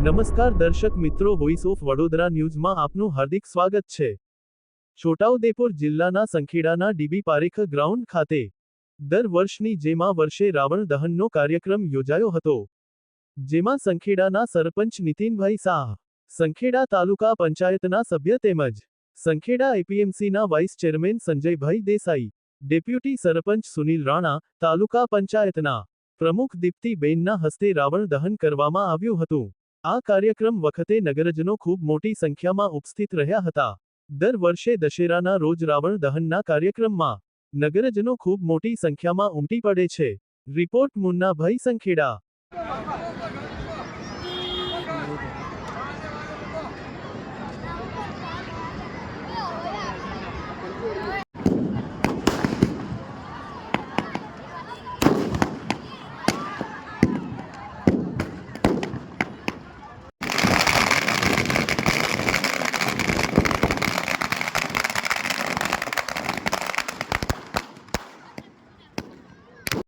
નમસ્કાર દર્શક મિત્રો, વોઇસ ઓફ વડોદરા ન્યૂઝમાં આપનું હાર્દિક સ્વાગત છે। છોટાઉદેપુર જિલ્લાના સંખેડાના ડીબી પારેખ ગ્રાઉન્ડ ખાતે દર વર્ષની જેમ આ વર્ષે રાવણ દહનનો કાર્યક્રમ યોજાયો હતો, જેમાં સંખેડાના સરપંચ નીતિનભાઈ શાહ, સંખેડા તાલુકા પંચાયતના સભ્ય તેમજ સંખેડા એપીએમસીના વાઇસ ચેરમેન સંજયભાઈ દેસાઈ, ડેપ્યુટી સરપંચ સુનિલ રાણા, તાલુકા પંચાયતના પ્રમુખ દીપ્તિબેનના હસ્તે રાવણ દહન કરવામાં આવ્યું હતું। આ કાર્યક્રમ વખતે નગરજનો ખૂબ મોટી સંખ્યામાં ઉપસ્થિત રહ્યા હતા। દર વર્ષે દશેરાના રોજ રાવણ દહનના કાર્યક્રમમાં નગરજનો ખૂબ મોટી સંખ્યામાં ઉમટી પડે છે। રિપોર્ટ મુન્નાભાઈ, સંખેડા।